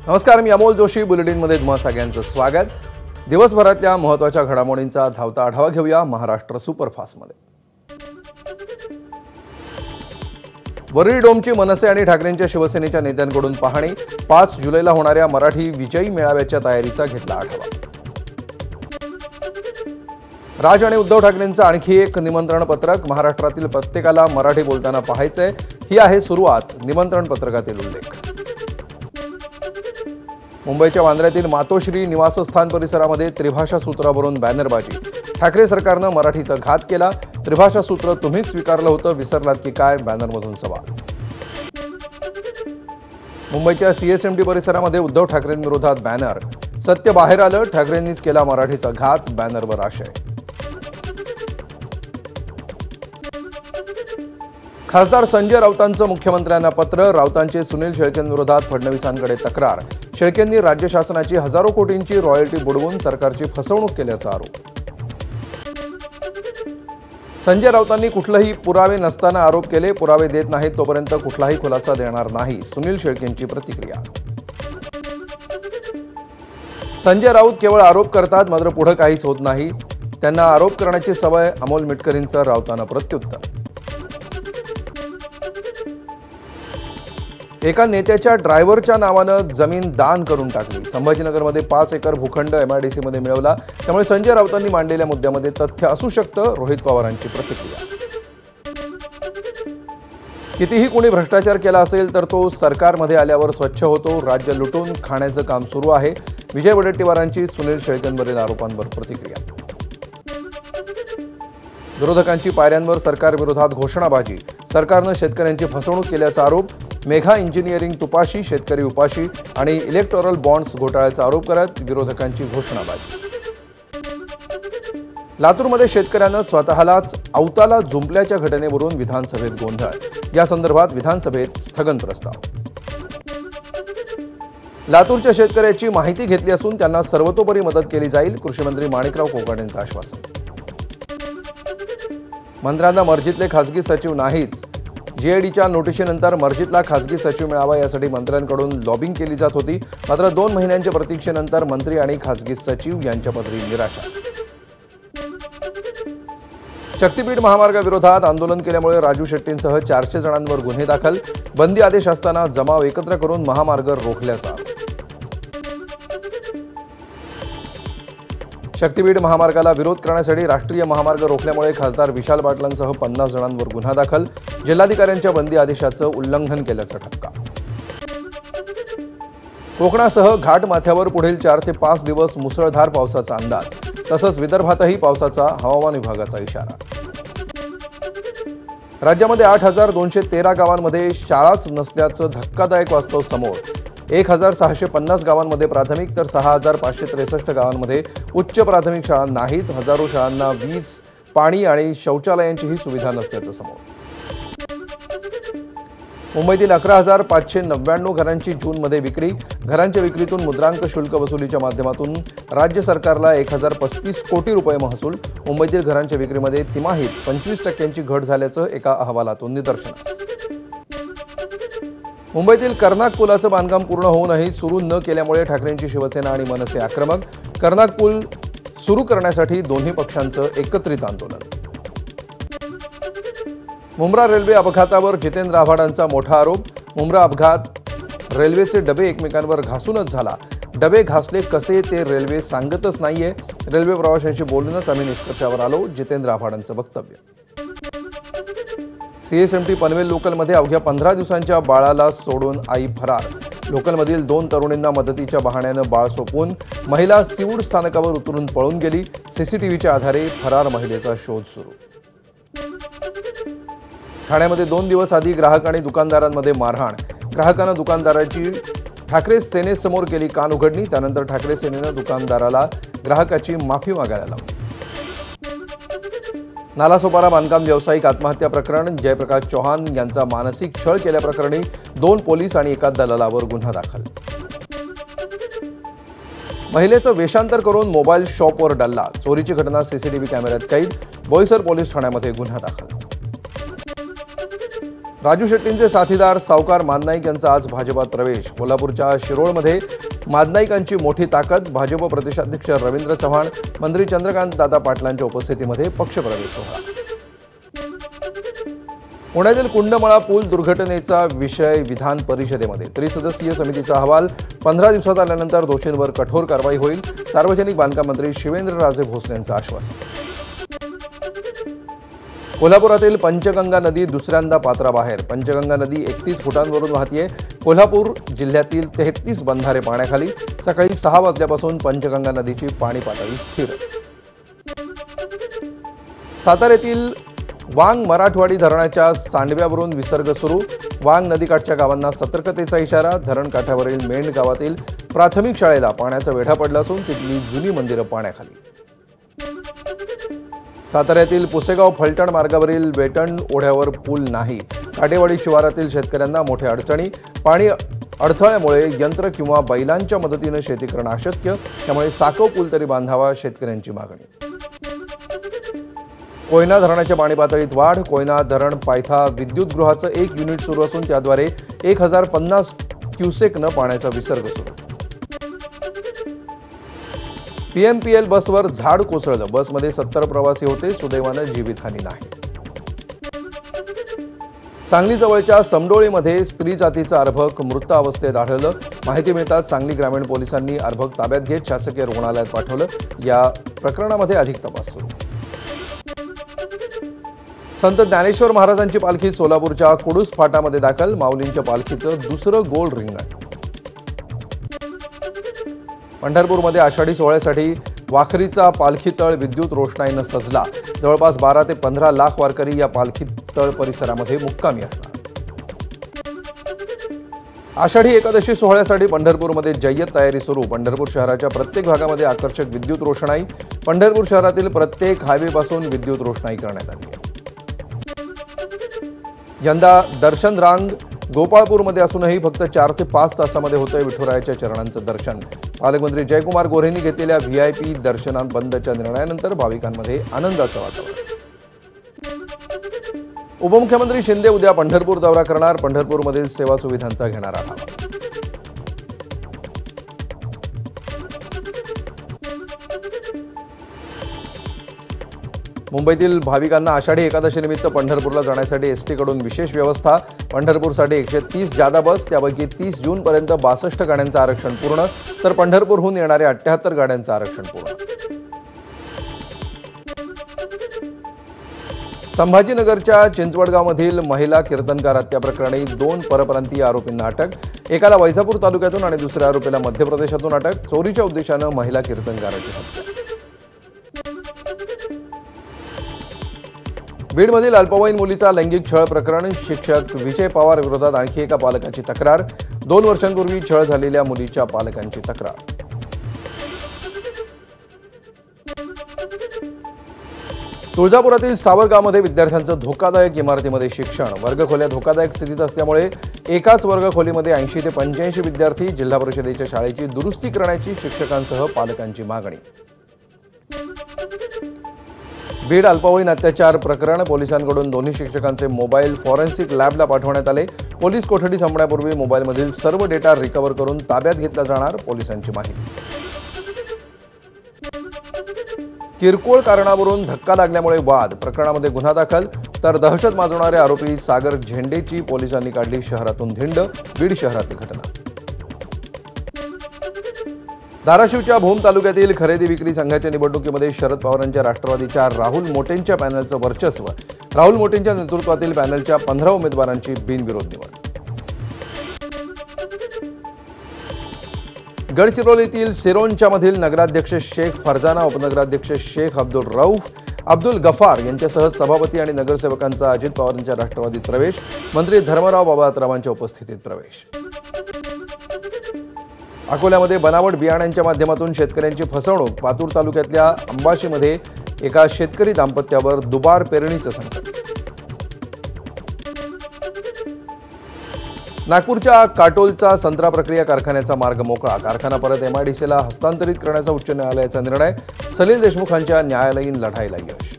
नमस्कार, मी अमोल जोशी. बुलेटिनमध्ये तुम्हा सगळ्यांचं स्वागत. दिवसभरातल्या महत्त्वाच्या घडामोडींचा धावता आढावा घेऊया महाराष्ट्र सुपरफास्टमध्ये. वरळी डोमची मनसे आणि ठाकरेंच्या शिवसेनेच्या नेत्यांकडून पाहणी. 5 जुलैला होणाऱ्या मराठी विजयी मेळाव्याच्या तयारीचा घेतला आढावा. राज आणि उद्धव ठाकरेंचं आणखी एक निमंत्रण पत्रक. महाराष्ट्रातील प्रत्येकाला मराठी बोलताना पाहायचंय, ही आहे सुरुवात. निमंत्रण पत्रकातील उल्लेख. मुंबईच्या वांद्र्यातील मातोश्री निवासस्थान परिसरामध्ये त्रिभाषा सूत्रावरून बॅनरबाजी. ठाकरे सरकारनं मराठीचा घात केला. त्रिभाषा सूत्र तुम्ही स्वीकारलं होतं, विसरलात की काय? बॅनरमधून सवाल. मुंबईच्या सीएसएमटी परिसरामध्ये उद्धव ठाकरेंविरोधात बॅनर. सत्य बाहेर आलं, ठाकरेंनीच केला मराठीचा घात, बॅनरवर आशय. खासदार संजय राऊतांचं मुख्यमंत्र्यांना पत्र. राऊतांचे सुनील शेळकेंविरोधात फडणवीसांकडे तक्रार. शेळकेंनी राज्य शासनाची हजारो कोटींची रॉयल्टी बुडवून सरकारची फसवणूक केल्याचा आरोप. संजय राऊतांनी कुठलेही पुरावे नसताना आरोप केले. पुरावे देत नाहीत तोपर्यंत कुठलाही खुलासा देणार नाही, सुनील शेळकेंची प्रतिक्रिया. संजय राऊत केवळ आरोप करतात, मात्र पुढे काहीच होत नाही. त्यांना आरोप करण्याची सवय. अमोल मिटकरींचं राऊतांना प्रत्युत्तर. एका नेत्याच्या ड्रायव्हरच्या नावानं जमीन दान करून टाकली. संभाजीनगरमध्ये 5 एकर भूखंड एमआयडीसीमध्ये मिळवला. त्यामुळे संजय राऊतांनी मांडलेल्या मुद्द्यामध्ये तथ्य असू शकतं, रोहित पवारांची प्रतिक्रिया. कितीही कोणी भ्रष्टाचार केला असेल तर तो सरकारमध्ये आल्यावर स्वच्छ होतो. राज्य लुटून खाण्याचं काम सुरू आहे. विजय वडेट्टीवारांची सुनील शेळकेंवरील आरोपांवर प्रतिक्रिया. विरोधकांची पायऱ्यांवर सरकारविरोधात घोषणाबाजी. सरकारनं शेतकऱ्यांची फसवणूक केल्याचा आरोप. मेघा इंजिनिअरिंग तुपाशी, शेतकरी उपाशी आणि इलेक्टोरल बॉन्ड्स घोटाळ्याचा आरोप करत विरोधकांची घोषणाबाजी. लातूरमध्ये शेतकऱ्यानं स्वतःलाच अवताला झुंपल्याच्या घटनेवरून विधानसभेत गोंधळ. या संदर्भात विधानसभेत स्थगन प्रस्ताव. लातूरच्या शेतकऱ्याची माहिती घेतली असून त्यांना सर्वतोपरी मदत केली जाईल, कृषीमंत्री माणिकराव कोकाटेंचं आश्वासन. मंत्र्यांना मर्जीतले खासगी सचिव नाहीच. जीएडीच्या नोटिशीनंतर मर्जीतला खासगी सचिव मिळावा यासाठी मंत्र्यांकडून लॉबिंग केली जात होती. मात्र 2 महिन्यांच्या प्रतीक्षेनंतर मंत्री आणि खासगी सचिव यांच्या पदरी निराशा. शक्तीपीठ महामार्गाविरोधात आंदोलन केल्यामुळे राजू शेट्टींसह 400 जणांवर गुन्हे दाखल. बंदी आदेश असताना जमाव एकत्र करून महामार्ग रोखल्याचा आरोप. शक्तीपीठ महामार्गाला विरोध करण्यासाठी राष्ट्रीय महामार्ग रोखल्यामुळे खासदार विशाल पाटलांसह 50 जणांवर गुन्हा दाखल. जिल्हाधिकाऱ्यांच्या बंदी आदेशाचं उल्लंघन केल्याचा ठपका. कोकणासह घाट माथ्यावर पुढील 4 ते 5 दिवस मुसळधार पावसाचा अंदाज. तसंच विदर्भातही पावसाचा हवामान विभागाचा इशारा. राज्यामध्ये 8,213 गावांमध्ये शाळाच नसल्याचं धक्कादायक वास्तव समोर. 1,650 गावांमध्ये प्राथमिक तर 6,563 गावांमध्ये उच्च प्राथमिक शाळा नाहीत. हजारो शाळांना वीज, पाणी आणि शौचालयांचीही सुविधा नसल्याचं समोर. मुंबईतील 11,599 घरांची जूनमध्ये विक्री. घरांच्या विक्रीतून मुद्रांक शुल्क वसुलीच्या माध्यमातून राज्य सरकारला 1,035 कोटी रुपये महसूल. मुंबईतील घरांच्या विक्रीमध्ये तिमाहीत 25% घट झाल्याचं एका अहवालातून निदर्शनास. मुंबईतील कर्नाक पुलाचं बांधकाम पूर्ण होऊनही सुरू न केल्यामुळे ठाकरेंची शिवसेना आणि मनसे आक्रमक. कर्नाक पूल सुरू करण्यासाठी दोन्ही पक्षांचं एकत्रित आंदोलन. मुंब्रा रेल्वे अपघातावर जितेंद्र आव्हाडांचा मोठा आरोप. मुंब्रा अपघात रेल्वेचे डबे एकमेकांवर घासूनच झाला. डबे घासले कसे ते रेल्वे सांगतच नाहीये. रेल्वे प्रवाशांशी बोलूनच आम्ही निष्कर्षावर आलो, जितेंद्र आव्हाडांचं वक्तव्य. सीएसएमटी पनवेल लोकलमध्ये अवघ्या 15 दिवसांच्या बाळाला सोडून आई फरार. लोकलमधील 2 तरुणींना मदतीच्या बहाण्यानं बाळ सोपवून महिला सीवूड स्थानकावर उतरून पळून गेली. सीसीटीव्हीच्या आधारे फरार महिलेचा शोध सुरू. ठाण्यामध्ये 2 दिवस आधी ग्राहक आणि दुकानदारांमध्ये मारहाण. ग्राहकानं दुकानदाराची ठाकरे सेनेसमोर केली कान उघडणी. त्यानंतर ठाकरे सेनेनं दुकानदाराला ग्राहकाची माफी मागायला लावली. नालासोपारा बांधकाम व्यावसायिक आत्महत्या प्रकरण. जयप्रकाश चौहान यांचा मानसिक छळ केल्याप्रकरणी 2 पोलीस आणि एका दलालावर गुन्हा दाखल. महिलेचं वेषांतर करून मोबाईल शॉपवर डल्ला. चोरीची घटना सीसीटीव्ही कॅमेऱ्यात कैद. बोईसर पोलीस ठाण्यामध्ये गुन्हा दाखल. राजू शेट्टींचे साथीदार सावकार मादनाईक यांचा आज भाजपात प्रवेश। कोल्हापूरच्या शिरोळमध्ये मादनाईकांची मोठी ताकद। भाजप प्रदेशाध्यक्ष रवींद्र चव्हाण, मंत्री चंद्रकांत दादा पाटलांच्या उपस्थितीमध्ये पक्षप्रवेश सोहळा। पुण्यातील कुंडमळा पूल दुर्घटनेचा विषय विधान परिषदेमध्ये त्रिसदस्यीय समितीचा अहवाल 15 दिवसात आल्यानंतर दोषींवर कठोर कारवाई होईल। सार्वजनिक बांधकाम मंत्री शिवेंद्रराजे भोसले यांचं आश्वासन। कोल्हापुरातील पंचगंगा नदी दुसऱ्यांदा पात्राबाहेर। पंचगंगा नदी 31 फुटांवरून वाहतीये। कोल्हापूर जिल्ह्यातील 33 बंधारे पाण्याखाली। सकाळी 6 वाजल्यापासून पंचगंगा नदीची पाणी पातळी स्थिर। साताऱ्यातील वांग मराठवाडी धरणाच्या सांडव्यावरून विसर्ग सुरू। वांग नदीकाठच्या गावांना सतर्कतेचा इशारा। धरण काठावरील मेंढ गावातील प्राथमिक शाळेला पाण्याचा वेढा पडला असून तिथली जुनी मंदिरं पाण्याखाली। साताऱ्यातील पुसेगाव फलटण मार्गावरील वेटण ओढ्यावर पूल नाही। काटेवाडी शिवारातील शेतकऱ्यांना मोठ्या अडचणी। पाणी अडथळ्यामुळे यंत्र किंवा बैलांच्या मदतीने शेती करणं अशक्य, त्यामुळे साकव पूल तरी बांधावा, शेतकऱ्यांची मागणी। कोयना धरणाच्या पाणी पातळीत वाढ। कोयना धरण पायथा विद्युतगृहाचं 1 युनिट सुरू असून त्याद्वारे 1050 क्युसेकनं पाण्याचा विसर्ग सुरू। पीएमपीएल बसवर झाड कोसळलं। बसमध्ये 70 प्रवासी होते। सुदैवानं जीवितहानी नाही। सांगलीजवळच्या समडोळीमध्ये स्त्री जातीचं अर्भक मृत अवस्थेत आढळलं। माहिती मिळताच सांगली ग्रामीण पोलिसांनी अर्भक ताब्यात घेत शासकीय रुग्णालयात पाठवलं। या प्रकरणामध्ये अधिक तपास सुरू। संत ज्ञानेश्वर महाराजांची पालखी सोलापूरच्या कुडूस फाटामध्ये दाखल। माऊलींच्या पालखीचं दुसरं गोल रिंगण। पंढरपूरमध्ये आषाढी सोहळ्यासाठी वाखरीचा पालखी तळ विद्युत रोषणाईनं सजला। जवळपास 12 ते 15 लाख वारकरी या पालखी तळ परिसरामध्ये मुक्कामी असणार। आषाढी एकादशी सोहळ्यासाठी पंढरपूरमध्ये जय्यत तयारी सुरू। पंढरपूर शहराच्या प्रत्येक भागामध्ये आकर्षक विद्युत रोषणाई। पंढरपूर शहरातील प्रत्येक हायवेपासून विद्युत रोषणाई करण्यात आली आहे। यंदा दर्शन रांग गोपाळपूरमध्ये असूनही फक्त 4 ते 5 तासामध्ये होतंय विठुरायाच्या चरणांचं दर्शन। पालकमंत्री जयकुमार गोरेंनी घेतलेल्या व्हीआयपी दर्शनात बंदच्या निर्णयानंतर भाविकांमध्ये आनंदाचं वातावरण। उपमुख्यमंत्री शिंदे उद्या पंढरपूर दौरा करणार। पंढरपूरमधील सेवा सुविधांचा घेणार आढावा। मुंबईतील भाविकांना आषाढी एकादशीनिमित्त पंढरपूरला जाण्यासाठी एसटीकडून विशेष व्यवस्था। पंढरपूरसाठी 130 जादा बस, त्यापैकी 30 जूनपर्यंत 62 गाड्यांचं आरक्षण पूर्ण, तर पंढरपूरहून येणाऱ्या 78 गाड्यांचं आरक्षण पूर्ण। संभाजीनगरच्या चिंचवडगावमधील महिला कीर्तनकार हत्या प्रकरणी 2 परप्रांतीय आरोपींना अटक। एकाला वैजापूर तालुक्यातून आणि दुसऱ्या आरोपीला मध्य प्रदेशातून अटक। चोरीच्या उद्देशानं महिला कीर्तनकाराची हत्या। बीडमधील अल्पवयीन मुलीचा लैंगिक छळ प्रकरण। शिक्षक विजय पवार विरोधात आणखी एका पालकाची तक्रार। 2 वर्षांपूर्वी छळ झालेल्या मुलीच्या पालकांची तक्रार। तुळजापुरातील सावरगावमध्ये विद्यार्थ्यांचं धोकादायक इमारतीमध्ये शिक्षण। वर्गखोल्या धोकादायक स्थितीत असल्यामुळे एकाच वर्गखोलीमध्ये 80 ते 85 विद्यार्थी। जिल्हा परिषदेच्या शाळेची दुरुस्ती करण्याची शिक्षकांसह पालकांची मागणी। बीड अल्पवयीन अत्याचार प्रकरण। पोलिसांकडून दोन्ही शिक्षकांचे मोबाईल फॉरेन्सिक लॅबला पाठवण्यात आले। पोलीस कोठडी संपण्यापूर्वी मोबाईलमधील सर्व डेटा रिकव्हर करून ताब्यात घेतला जाणार, पोलिसांची माहिती। किरकोळ कारणावरून धक्का लागल्यामुळे वाद। प्रकरणामध्ये गुन्हा दाखल, तर दहशत माजवणारे आरोपी सागर झेंडेची पोलिसांनी काढली शहरातून धिंड। बीड शहरातील घटना। धाराशिवच्या भूम तालुक्यातील खरेदी विक्री संघाच्या निवडणुकीमध्ये शरद पवारांच्या राष्ट्रवादीच्या राहुल मोटेंच्या पॅनलचं वर्चस्व। राहुल मोटेंच्या नेतृत्वातील पॅनलच्या 15 उमेदवारांची बिनविरोध निवड। गडचिरोलीतील सिरोंचामधील नगराध्यक्ष शेख फरजाना, उपनगराध्यक्ष शेख अब्दुल रऊफ, अब्दुल गफार यांच्यासह सभापती आणि नगरसेवकांचा अजित पवारांच्या राष्ट्रवादीत प्रवेश। मंत्री धर्मराव बाबात्रावांच्या उपस्थितीत प्रवेश। अकोल्यामध्ये बनावट बियाण्यांच्या माध्यमातून शेतकऱ्यांची फसवणूक। पातूर तालुक्यातल्या अंबाशीमध्ये एका शेतकरी दाम्पत्यावर दुबार पेरणीचं संकट। नागपूरच्या काटोलचा संत्रा प्रक्रिया कारखान्याचा मार्ग मोकळा। कारखाना परत एमआयडीसीला हस्तांतरित करण्याचा उच्च न्यायालयाचा निर्णय। सलील देशमुखांच्या न्यायालयीन लढाईला यश।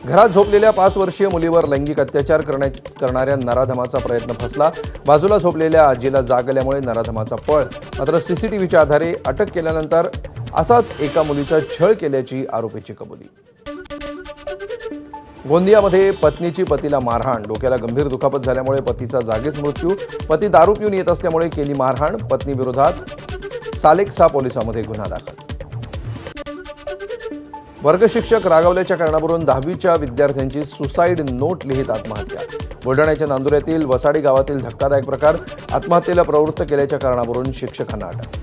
घरात झोपलेल्या 5 वर्षीय मुलीवर लैंगिक अत्याचार करणाऱ्या नराधमाचा प्रयत्न फसला। बाजूला झोपलेल्या आजीला जाग आल्यामुळे नराधमाचा पळ। मात्र सीसीटीव्हीच्या आधारे अटक केल्यानंतर असाच एका मुलीचा छळ केल्याची आरोपीची कबुली। गोंदियामध्ये पत्नीची पतीला मारहाण, डोक्याला गंभीर दुखापत झाल्यामुळे पतीचा जागीच मृत्यू। पती दारू पिऊन येत असल्यामुळे केली मारहाण। पत्नी विरोधात सालेकसा पोलिसांमध्ये गुन्हा दाखल। वर्गशिक्षक रागावल्याच्या कारणावरून 10वीच्या विद्यार्थ्यांची सुसाईड नोट लिहित आत्महत्या। बुलढाण्याच्या नांदुऱ्यातील वसाडी गावातील धक्कादायक प्रकार। आत्महत्येला प्रवृत्त केल्याच्या कारणावरून शिक्षकांना अटक।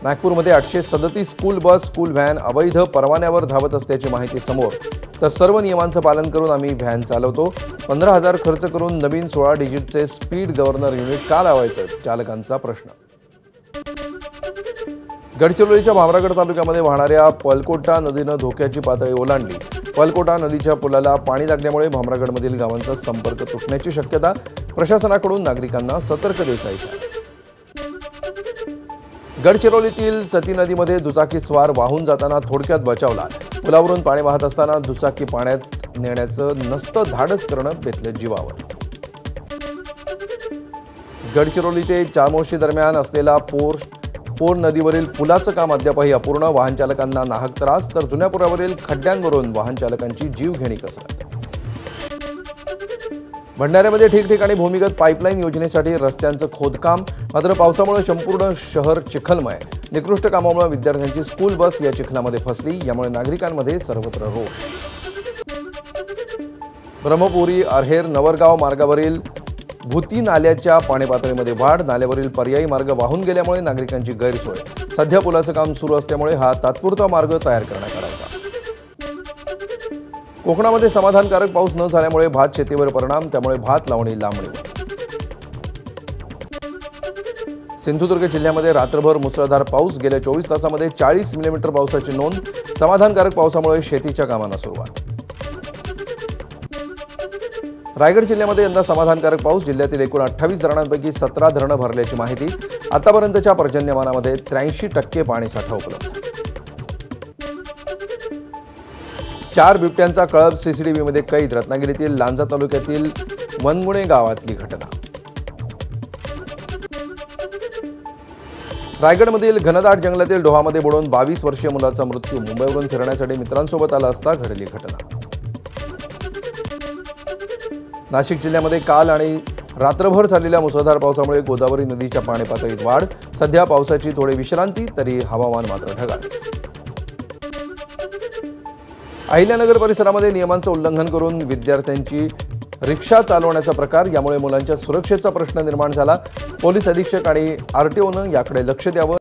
नागपूरमध्ये 837 स्कूल बस, स्कूल व्हॅन अवैध परवान्यावर धावत असल्याची माहिती समोर। तर सर्व नियमांचं पालन करून आम्ही व्हॅन चालवतो। 15,000 खर्च करून नवीन 16 डिजिटचे स्पीड गव्हर्नर युनिट का लावायचं, चालकांचा प्रश्न। गडचिरोलीच्या भामरागड तालुक्यामध्ये वाहणाऱ्या पलकोटा नदीनं धोक्याची पातळी ओलांडली। पलकोटा नदीच्या पुलाला पाणी लागल्यामुळे भामरागडमधील गावांचा संपर्क तुटण्याची शक्यता। प्रशासनाकडून नागरिकांना सतर्क द्यायचा इशारा। गडचिरोलीतील सती नदीमध्ये दुचाकी स्वार वाहून जाताना थोडक्यात बचावला। पुलावरून पाणी वाहत असताना दुचाकी पाण्यात नेण्याचं नसतं धाडस करणं बेतलं जीवावर। गडचिरोली ते चामोर्शी दरम्यान असलेला पोर नदीवरील पुलाचं काम अद्यापही अपूर्ण। वाहन चालकांना नाहक त्रास, तर जुन्या पुलावरील खड्ड्यांवरून वाहन चालकांची जीवघेणी कसरत। भंडाऱ्यामध्ये ठिकठिकाणी भूमिगत पाईपलाईन योजनेसाठी रस्त्यांचं खोदकाम। मात्र पावसामुळे संपूर्ण शहर चिखलमय। निकृष्ट कामामुळे विद्यार्थ्यांची स्कूल बस या चिखलामध्ये फसली। यामुळे नागरिकांमध्ये सर्वत्र रोष। ब्रह्मपुरी अरहेर नवरगाव मार्गावरील भूती नाल्याच्या पाणी पातळीमध्ये वाढ। नाल्यावरील पर्यायी मार्ग वाहून गेल्यामुळे नागरिकांची गैरसोय। सध्या पुलाचं काम सुरू असल्यामुळे हा तात्पुरता मार्ग तयार करण्यात आला होता। कोकणामध्ये समाधानकारक पाऊस न झाल्यामुळे भात शेतीवर परिणाम, त्यामुळे भात लावणी लांबणीवर। सिंधुदुर्ग जिल्ह्यामध्ये रात्रभर मुसळधार पाऊस। गेल्या 24 तासामध्ये 40 मिलीमीटर पावसाची नोंद। समाधानकारक पावसामुळे शेतीच्या कामांना सुरुवात। रायगड जिल्ह्यामध्ये यंदा समाधानकारक पाऊस। जिल्ह्यातील एकूण 28 धरणांपैकी 17 धरणं भरल्याची माहिती। आतापर्यंतच्या पर्जन्यमानामध्ये 83% पाणीसाठा उपलब्ध। 4 बिबट्यांचा कळप सीसीटीव्हीमध्ये कैद। रत्नागिरीतील लांजा तालुक्यातील वनगुणे गावातली घटना। रायगडमधील घनदाट जंगलातील डोहामध्ये बुडून 22 वर्षीय मुलाचा मृत्यू। मुंबईवरून फिरण्यासाठी मित्रांसोबत आला असता घडली घटना। नाशिक जिल्ह्यामध्ये काल आणि रात्रभर झालेल्या मुसळधार पावसामुळे गोदावरी नदीच्या पाणी पातळीत वाढ। सध्या पावसाची थोडी विश्रांती, तरी हवामान मात्र ढगाळ। अहिल्यानगर परिसरामध्ये नियमांचं उल्लंघन करून विद्यार्थ्यांची रिक्षा चालवण्याचा प्रकार। यामुळे मुलांच्या सुरक्षेचा प्रश्न निर्माण झाला। पोलीस अधीक्षक आणि आरटीओनं याकडे लक्ष द्यावं।